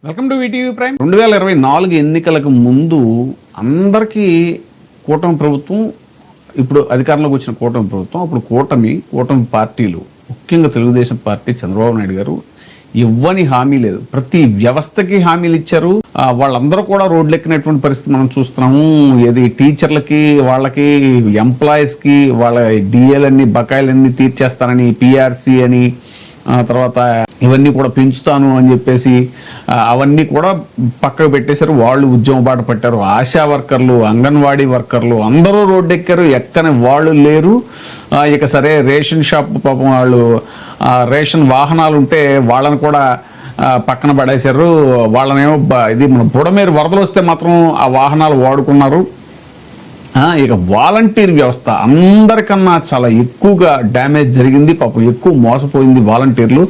Welcome to VTV prime. 2024 ఎన్నికలకు ముందు అందరికీ కూటమి ప్రభుత్వం, ఇప్పుడు అధికారంలోకి వచ్చిన కూటమి ప్రభుత్వం, అప్పుడు కూటమి పార్టీలు, ముఖ్యంగా తెలుగుదేశం పార్టీ, చంద్రబాబు నాయుడు గారు ఇవ్వని హామీ లేదు. ప్రతి వ్యవస్థకి హామీలు ఇచ్చారు. వాళ్ళందరూ కూడా రోడ్లు ఎక్కినటువంటి పరిస్థితి మనం చూస్తున్నాము. ఏది టీచర్లకి, వాళ్ళకి, ఎంప్లాయీస్కి వాళ్ళ డిఏలన్నీ, బకాయిలన్నీ తీర్చేస్తానని, పిఆర్సీ అని, తర్వాత ఇవన్నీ కూడా పెంచుతాను అని చెప్పేసి అవన్నీ కూడా పక్కకు పెట్టేశారు. వాళ్ళు ఉద్యమ బాట పట్టారు. ఆశా వర్కర్లు, అంగన్వాడీ వర్కర్లు అందరూ రోడ్డు ఎక్కారు. ఎక్కని వాళ్ళు లేరు. ఇక సరే, రేషన్ షాప్ పాపం వాళ్ళు రేషన్ వాహనాలు ఉంటే వాళ్ళని కూడా పక్కన పడేశారు. వాళ్ళనేమో ఇది మన బుడమేరు వరదలు వస్తే మాత్రం ఆ వాహనాలు వాడుకున్నారు. ఇక వాలంటీర్ వ్యవస్థ అందరికన్నా చాలా ఎక్కువగా డ్యామేజ్ జరిగింది. పాపం ఎక్కువ మోసపోయింది వాలంటీర్లు.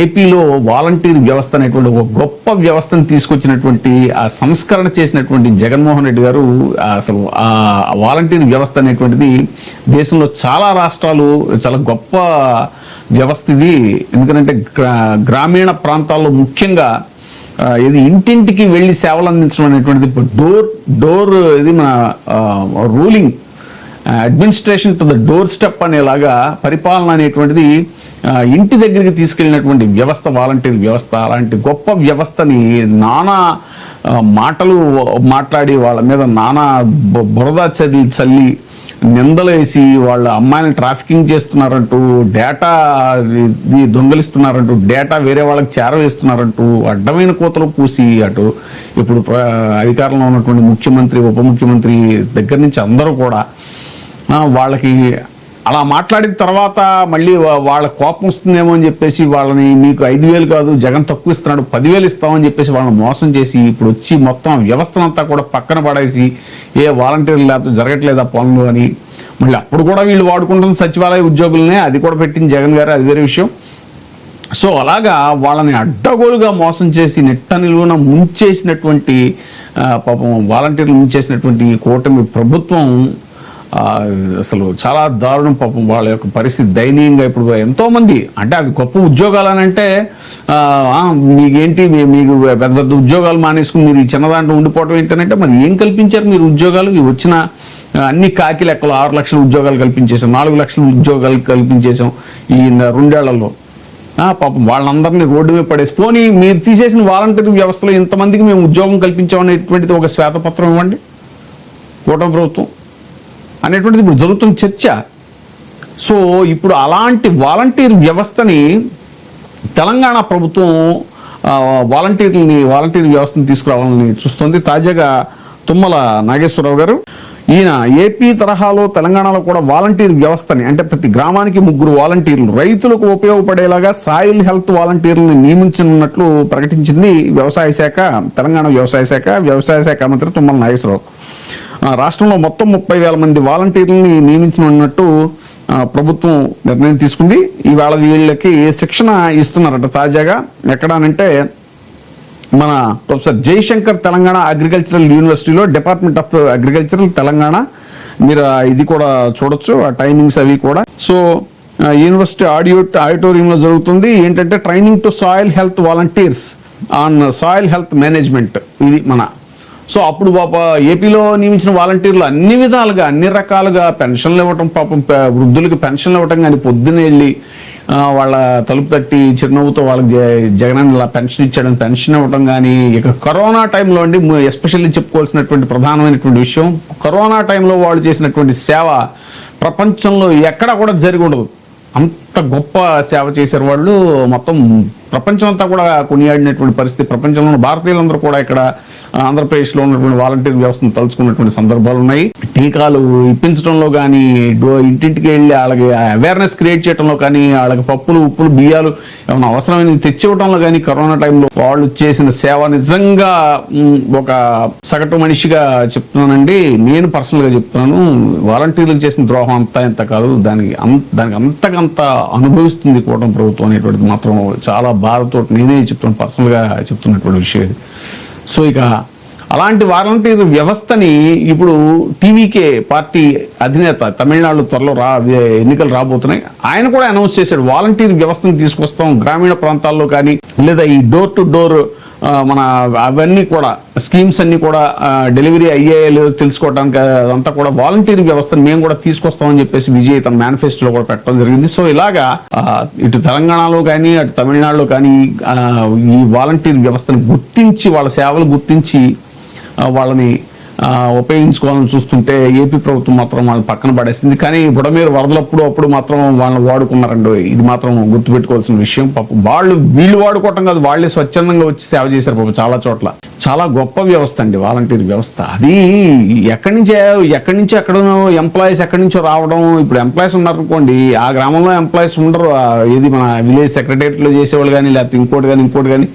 ఏపీలో వాలంటీర్ వ్యవస్థ అనేటువంటి ఒక గొప్ప వ్యవస్థను తీసుకొచ్చినటువంటి, ఆ సంస్కరణ చేసినటువంటి జగన్మోహన్ రెడ్డి గారు అసలు ఆ వాలంటీర్ వ్యవస్థ అనేటువంటిది దేశంలో చాలా రాష్ట్రాలు చాలా గొప్ప వ్యవస్థ ఇది. ఎందుకంటే గ్రామీణ ప్రాంతాల్లో ముఖ్యంగా ఇది ఇంటింటికి వెళ్ళి సేవలు అందించడం అనేటువంటిది డోర్ ఇది మన ruling administration to the door step అనేలాగా పరిపాలన అనేటువంటిది ఇంటి దగ్గరికి తీసుకెళ్ళినటువంటి వ్యవస్థ వాలంటీర్ వ్యవస్థ. అలాంటి గొప్ప వ్యవస్థని నానా మాటలు మాట్లాడి వాళ్ళ మీద నానా బురద చల్లి నిందలేసి వాళ్ళ అమ్మాయిని ట్రాఫికింగ్ చేస్తున్నారంటూ, డేటా దొంగలిస్తున్నారంటూ, డేటా వేరే వాళ్ళకి చేరవేస్తున్నారంటూ అడ్డమైన కోతలు పూసి అటు ఇప్పుడు అధికారంలో ఉన్నటువంటి ముఖ్యమంత్రి, ఉప ముఖ్యమంత్రి దగ్గర నుంచి అందరూ కూడా వాళ్ళకి అలా మాట్లాడిన తర్వాత మళ్ళీ వాళ్ళ కోపం వస్తుందేమో అని చెప్పేసి వాళ్ళని, మీకు 5,000 కాదు జగన్ తక్కువ ఇస్తున్నాడు 10,000 ఇస్తామని చెప్పేసి వాళ్ళని మోసం చేసి ఇప్పుడు వచ్చి మొత్తం వ్యవస్థనంతా కూడా పక్కన పడేసి వాలంటీర్లు లేకపోతే జరగట్లేదు ఆ పనులు అని మళ్ళీ అప్పుడు కూడా వీళ్ళు వాడుకుంటున్న సచివాలయ ఉద్యోగులనే, అది కూడా పెట్టింది జగన్ గారు, అది వేరే విషయం. సో అలాగా వాళ్ళని అడ్డగోలుగా మోసం చేసి నిట్ట నిలువున ముంచేసినటువంటి పాపం వాలంటీర్లు ముంచేసినటువంటి కూటమి ప్రభుత్వం అసలు చాలా దారుణం. పాపం వాళ్ళ యొక్క పరిస్థితి దయనీయంగా. ఇప్పుడు ఎంతోమంది అంటే అవి గొప్ప ఉద్యోగాలు అని అంటే మీకేంటి, మీకు పెద్ద పెద్ద ఉద్యోగాలు మానేసుకుని మీరు ఈ చిన్న దాంట్లో ఉండిపోవడం ఏంటంటే మరి ఏం కల్పించారు మీరు ఉద్యోగాలు? వచ్చిన అన్ని కాకి లెక్కలు 6 లక్షల ఉద్యోగాలు కల్పించేసాం, 4 లక్షల ఉద్యోగాలు కల్పించేసాం ఈ 2 ఏళ్లలో. పాపం వాళ్ళందరినీ రోడ్డు మీద పడేసి, పోనీ మీరు తీసేసిన వాలంటీర్ వ్యవస్థలో ఇంతమందికి మేము ఉద్యోగం కల్పించామనేటువంటిది ఒక శ్వేతపత్రం ఇవ్వండి కూటమి ప్రభుత్వం అనేటువంటిది ఇప్పుడు జరుగుతున్న చర్చ. సో ఇప్పుడు అలాంటి వాలంటీర్ వ్యవస్థని తెలంగాణ ప్రభుత్వం వాలంటీర్ వ్యవస్థను తీసుకురావాలని చూస్తుంది. తాజాగా తుమ్మల నాగేశ్వరరావు గారు, ఈయన ఏపీ తరహాలో తెలంగాణలో కూడా వాలంటీర్ వ్యవస్థని, అంటే ప్రతి గ్రామానికి 3 వాలంటీర్లు, రైతులకు ఉపయోగపడేలాగా సాయిల్ హెల్త్ వాలంటీర్లను నియమించనున్నట్లు ప్రకటించింది వ్యవసాయ శాఖ, తెలంగాణ వ్యవసాయ శాఖ మంత్రి తుమ్మల నాగేశ్వరరావు. రాష్ట్రంలో మొత్తం 30,000 మంది వాలంటీర్లని నియమించనున్నట్టు ప్రభుత్వం నిర్ణయం తీసుకుంది. ఈవేళ వీళ్ళకి శిక్షణ ఇస్తున్నారట తాజాగా. ఎక్కడానంటే మన ప్రొఫెసర్ జయశంకర్ తెలంగాణ అగ్రికల్చరల్ యూనివర్సిటీలో, డిపార్ట్మెంట్ ఆఫ్ అగ్రికల్చరల్ తెలంగాణ. మీరు ఇది కూడా చూడొచ్చు, ఆ టైమింగ్స్ అవి కూడా. సో యూనివర్సిటీ ఆడిటోరియంలో జరుగుతుంది. ఏంటంటే training two soil health volunteers on soil health management ఇది మన. సో అప్పుడు ఏపీలో నియమించిన వాలంటీర్లు అన్ని విధాలుగా, అన్ని రకాలుగా పెన్షన్లు ఇవ్వటం, పాపం వృద్ధులకి పెన్షన్లు ఇవ్వటం కానీ, పొద్దున్న వెళ్ళి వాళ్ళ తలుపు తట్టి చిరునవ్వుతో వాళ్ళకి జగన్ ఇలా పెన్షన్ ఇచ్చాడని పెన్షన్ ఇవ్వటం కానీ. ఇక కరోనా టైంలో అండి ఎస్పెషల్లీ చెప్పుకోవాల్సినటువంటి ప్రధానమైనటువంటి విషయం, కరోనా టైంలో వాళ్ళు చేసినటువంటి సేవ ప్రపంచంలో ఎక్కడా కూడా జరిగి ఉండదు. అంత గొప్ప సేవ చేశారు వాళ్ళు. మొత్తం ప్రపంచం అంతా కూడా కొనియాడినటువంటి పరిస్థితి. ప్రపంచంలో ఉన్న భారతీయులందరూ కూడా ఇక్కడ ఆంధ్రప్రదేశ్లో ఉన్నటువంటి వాలంటీర్ వ్యవస్థను తలుచుకున్నటువంటి సందర్భాలు ఉన్నాయి. టీకాలు ఇప్పించడంలో కానీ, ఇంటింటికి వెళ్ళి వాళ్ళకి అవేర్నెస్ క్రియేట్ చేయడంలో కానీ, వాళ్ళకి పప్పులు, ఉప్పులు, బియ్యాలు ఏమైనా అవసరమైనవి తెచ్చివ్వడంలో కానీ, కరోనా టైంలో వాళ్ళు చేసిన సేవ నిజంగా ఒక సగటు మనిషిగా చెప్తున్నానండి, నేను పర్సనల్గా చెప్తున్నాను, వాలంటీర్లకు చేసిన ద్రోహం అంతా ఎంత కాదు, దానికి అంతకంత అనుభవిస్తుంది కూటమి ప్రభుత్వం అనేటువంటిది మాత్రం చాలా బాధతో నేనే చెప్తున్నాను, పర్సనల్గా చెప్తున్నటువంటి విషయం. సో ఇక అలాంటి వాలంటీర్ వ్యవస్థని ఇప్పుడు టీవీకే పార్టీ అధినేత తమిళనాడు త్వరలో ఎన్నికలు రాబోతున్నాయి, ఆయన కూడా అనౌన్స్ చేశాడు వాలంటీర్ వ్యవస్థను తీసుకొస్తాం గ్రామీణ ప్రాంతాల్లో కానీ, లేదా ఈ డోర్ టు డోర్ మన అవన్నీ కూడా స్కీమ్స్ అన్ని కూడా డెలివరీ అయ్యాయో లేదో తెలుసుకోవడానికి అదంతా కూడా వాలంటీర్ వ్యవస్థను మేము కూడా తీసుకొస్తామని చెప్పేసి విజయ్ తన మేనిఫెస్టోలో కూడా పెట్టడం జరిగింది. సో ఇలాగా ఇటు తెలంగాణలో కానీ అటు తమిళనాడులో కానీ ఈ వాలంటీర్ వ్యవస్థను గుర్తించి వాళ్ళ సేవలు గుర్తించి వాళ్ళని ఉపయోగించుకోవాలని చూస్తుంటే ఏపీ ప్రభుత్వం మాత్రం వాళ్ళని పక్కన పడేసింది. కానీ బుడమేరు వరదలప్పుడు అప్పుడు మాత్రం వాళ్ళని వాడుకున్నారండి. ఇది మాత్రం గుర్తుపెట్టుకోవాల్సిన విషయం. పాపం వీళ్ళు వాడుకోవటం కాదు, వాళ్ళే స్వచ్ఛందంగా వచ్చి సేవ చేశారు పాపం చాలా చోట్ల. చాలా గొప్ప వ్యవస్థ అండి వాలంటీర్ వ్యవస్థ. అది ఎక్కడి నుంచి ఎక్కడనో ఎంప్లాయీస్ ఎక్కడి నుంచో రావడం. ఇప్పుడు ఎంప్లాయీస్ ఉన్నారనుకోండి, ఆ గ్రామంలో ఎంప్లాయీస్ ఉండరు. ఇది మన విలేజ్ సెక్రటేరియట్లో చేసేవాళ్ళు కానీ, లేకపోతే ఇంకోటి కానీ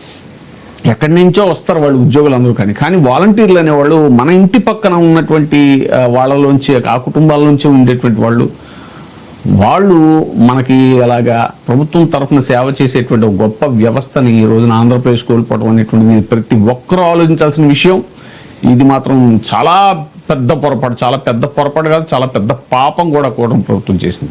ఎక్కడి నుంచో వస్తారు వాళ్ళు ఉద్యోగులు అందరూ. కానీ వాలంటీర్లు అనేవాళ్ళు మన ఇంటి పక్కన ఉన్నటువంటి వాళ్ళలోంచి, ఆ కుటుంబాల నుంచి ఉండేటువంటి వాళ్ళు మనకి అలాగా ప్రభుత్వం తరఫున సేవ చేసేటువంటి ఒక గొప్ప వ్యవస్థని ఈ రోజున ఆంధ్రప్రదేశ్ కోల్పోవడం అనేటువంటిది ప్రతి ఒక్కరూ ఆలోచించాల్సిన విషయం. ఇది మాత్రం చాలా పెద్ద పొరపాటు కాదు, చాలా పెద్ద పాపం కూడా ప్రభుత్వం చేసింది.